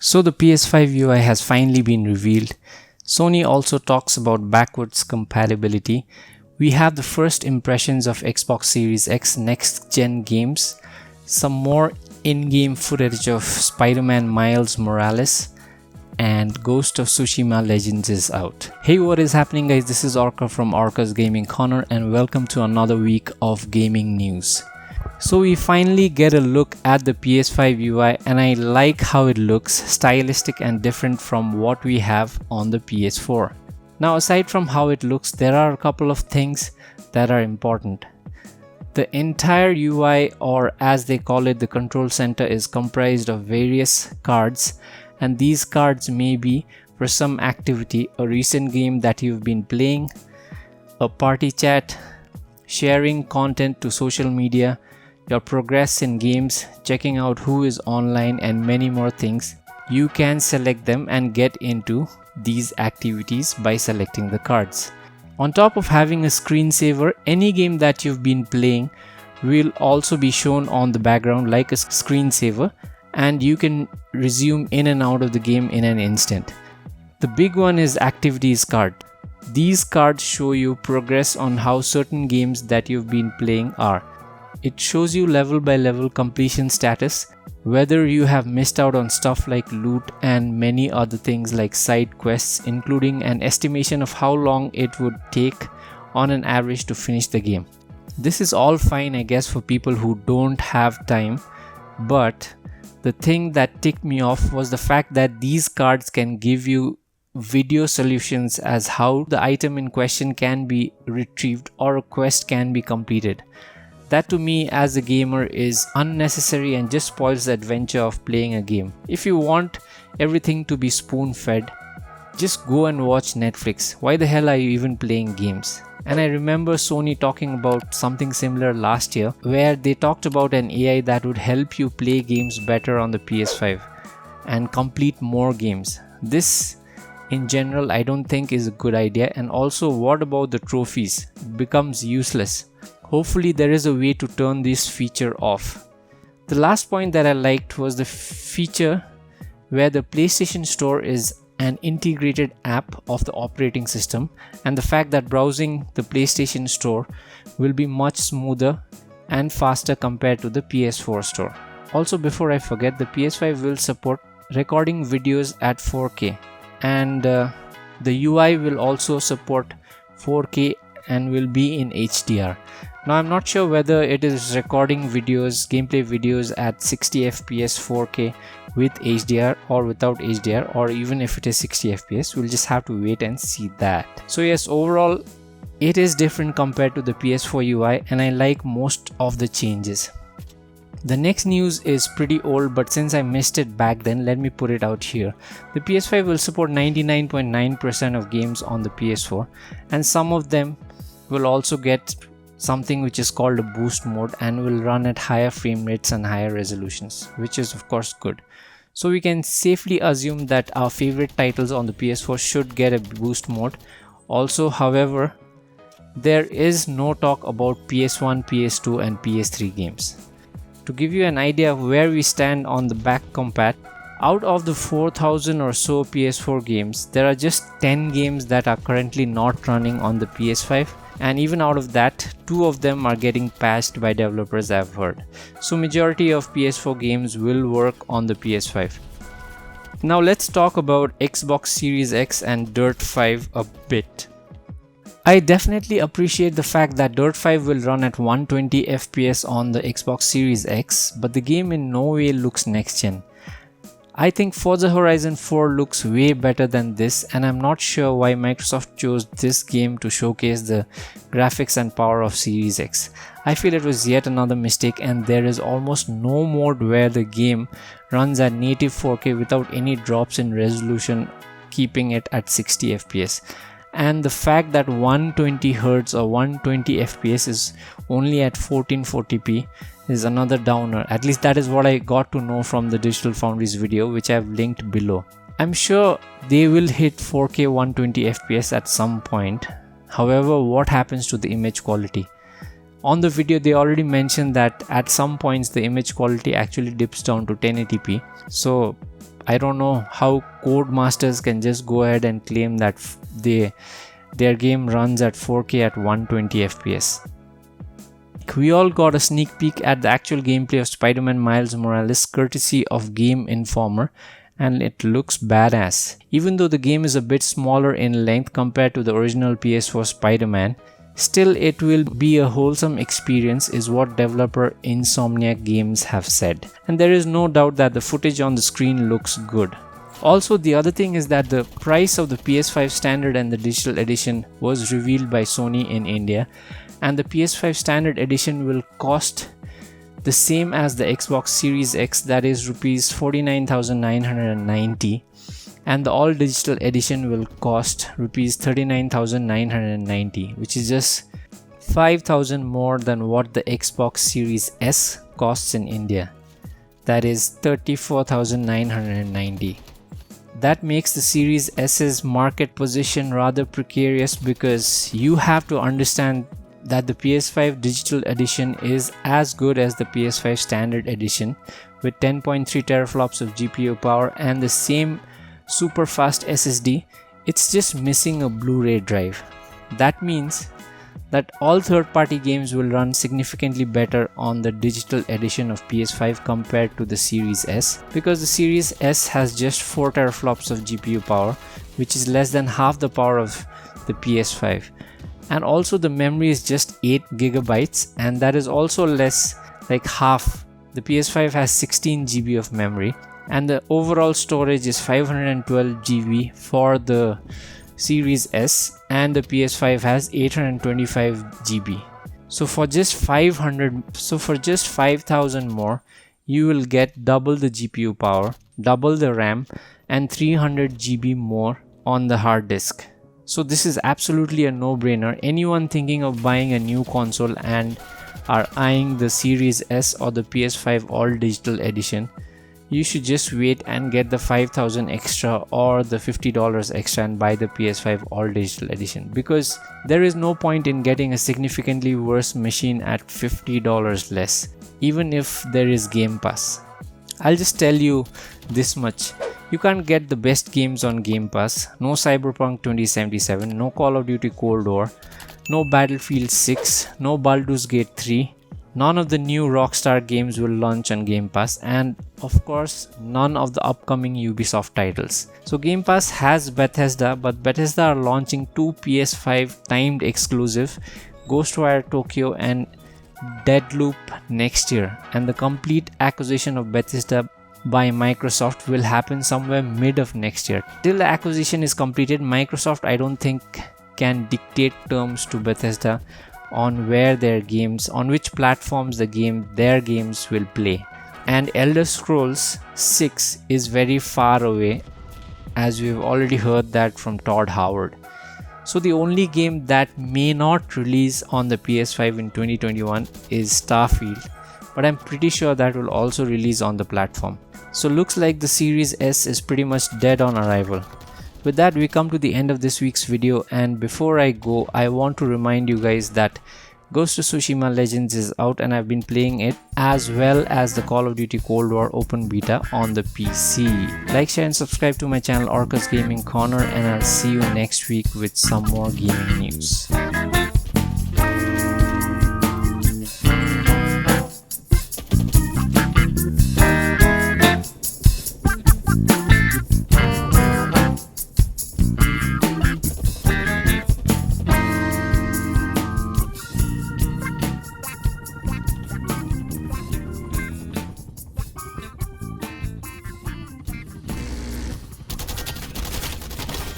So the PS5 UI has finally been revealed. Sony also talks about backwards compatibility. We have the first impressions of Xbox Series X next-gen games, some more in-game footage of Spiderman Miles Morales, and Ghost of Tsushima Legends is out. Hey, what is happening guys? This is Orca from Orca's Gaming Corner and welcome to another week of gaming news. So we finally get a look at the PS5 UI and I like how it looks, stylistic and different from what we have on the PS4. Now aside from how it looks, there are a couple of things that are important. The entire UI, or as they call it, the control center, is comprised of various cards, and these cards may be for some activity, a recent game that you've been playing, a party chat, sharing content to social media, your progress in games, checking out who is online, and many more things. You can select them and get into these activities by selecting the cards. On top of having a screensaver, any game that you've been playing will also be shown on the background like a screensaver, and you can resume in and out of the game in an instant. The big one is activities card. These cards show you progress on how certain games that you've been playing are. It shows you level by level completion status, whether you have missed out on stuff like loot and many other things like side quests, including an estimation of how long it would take on an average to finish the game. This is all fine, I guess, for people who don't have time, but the thing that ticked me off was the fact that these cards can give you video solutions as how the item in question can be retrieved or a quest can be completed. That to me as a gamer is unnecessary and just spoils the adventure of playing a game. If you want everything to be spoon-fed, just go and watch Netflix. Why the hell are you even playing games? And I remember Sony talking about something similar last year where they talked about an AI that would help you play games better on the PS5 and complete more games. This in general I don't think is a good idea, and also what about the trophies? It becomes useless. Hopefully there is a way to turn this feature off. The last point that I liked was the feature where the PlayStation Store is an integrated app of the operating system, and the fact that browsing the PlayStation Store will be much smoother and faster compared to the PS4 store. Also, before I forget, the PS5 will support recording videos at 4K, and the UI will also support 4K and will be in HDR. Now I'm not sure whether it is recording videos, gameplay videos at 60 FPS 4K with HDR or without HDR, or even if it is 60 FPS, we'll just have to wait and see that. So yes, overall it is different compared to the PS4 UI and I like most of the changes. The next news is pretty old, but since I missed it back then, let me put it out here. The PS5 will support 99.9% of games on the PS4, and some of them will also get something which is called a boost mode and will run at higher frame rates and higher resolutions, which is of course good. So we can safely assume that our favorite titles on the PS4 should get a boost mode. Also, however, there is no talk about PS1, PS2 and PS3 games. To give you an idea of where we stand on the back compat, out of the 4,000 or so PS4 games, there are just 10 games that are currently not running on the PS5, and even out of that, 2 of them are getting patched by developers, I've heard. So majority of PS4 games will work on the PS5. Now let's talk about Xbox Series X and Dirt 5 a bit. I definitely appreciate the fact that Dirt 5 will run at 120 FPS on the Xbox Series X, but the game in no way looks next gen. I think Forza Horizon 4 looks way better than this, and I'm not sure why Microsoft chose this game to showcase the graphics and power of Series X. I feel it was yet another mistake, and there is almost no mode where the game runs at native 4K without any drops in resolution, keeping it at 60 FPS. And the fact that 120Hz or 120 FPS is only at 1440p is another downer. At least that is what I got to know from the Digital Foundry's video, which I've linked below. I'm sure they will hit 4K 120 FPS at some point. However, what happens to the image quality? On the video, they already mentioned that at some points the image quality actually dips down to 1080p. So I don't know how Codemasters can just go ahead and claim that their game runs at 4K at 120 FPS. We all got a sneak peek at the actual gameplay of Spider-Man Miles Morales courtesy of Game Informer, and it looks badass. Even though the game is a bit smaller in length compared to the original PS4 Spider-Man, still it will be a wholesome experience is what developer Insomniac Games have said. And there is no doubt that the footage on the screen looks good. Also, the other thing is that the price of the PS5 Standard and the Digital Edition was revealed by Sony in India, and the PS5 Standard Edition will cost the same as the Xbox Series X, that is rupees 49,990, and the all digital edition will cost rupees 39,990, which is just 5,000 more than what the Xbox Series S costs in India, that is 34,990. That makes the Series S's market position rather precarious, because you have to understand that the PS5 Digital Edition is as good as the PS5 Standard Edition with 10.3 teraflops of GPU power and the same super fast SSD. It's just missing a Blu-ray drive. That means that all third-party games will run significantly better on the Digital Edition of PS5 compared to the Series S, because the Series S has just 4 teraflops of GPU power, which is less than half the power of the PS5. And also the memory is just 8 gigabytes, and that is also less, like half. The PS5 has 16 GB of memory, and the overall storage is 512 GB for the Series S, and the PS5 has 825 GB. So for just 5,000 more, you will get double the GPU power, double the RAM, and 300 GB more on the hard disk. So this is absolutely a no-brainer. Anyone thinking of buying a new console and are eyeing the Series S or the PS5 All Digital Edition, you should just wait and get the 5,000 extra or the $50 extra and buy the PS5 All Digital Edition, because there is no point in getting a significantly worse machine at $50 less, even if there is Game Pass. I'll just tell you this much. You can't get the best games on Game Pass. No Cyberpunk 2077, no Call of Duty Cold War, no Battlefield 6, no Baldur's Gate 3. None of the new Rockstar games will launch on Game Pass, and of course none of the upcoming Ubisoft titles. So Game Pass has Bethesda, but Bethesda are launching 2 PS5 timed exclusive, Ghostwire Tokyo and Deadloop next year, and the complete acquisition of Bethesda by Microsoft will happen somewhere mid of next year. Till the acquisition is completed, Microsoft I don't think can dictate terms to Bethesda on where their games, on which platforms their games will play. And Elder Scrolls 6 is very far away, as we've already heard that from Todd Howard. So the only game that may not release on the PS5 in 2021 is Starfield, but I'm pretty sure that will also release on the platform. So looks like the Series S is pretty much dead on arrival. With that, we come to the end of this week's video, and before I go, I want to remind you guys that Ghost of Tsushima Legends is out and I've been playing it, as well as the Call of Duty Cold War open beta on the PC. Like, share and subscribe to my channel Orcus Gaming Corner, and I'll see you next week with some more gaming news.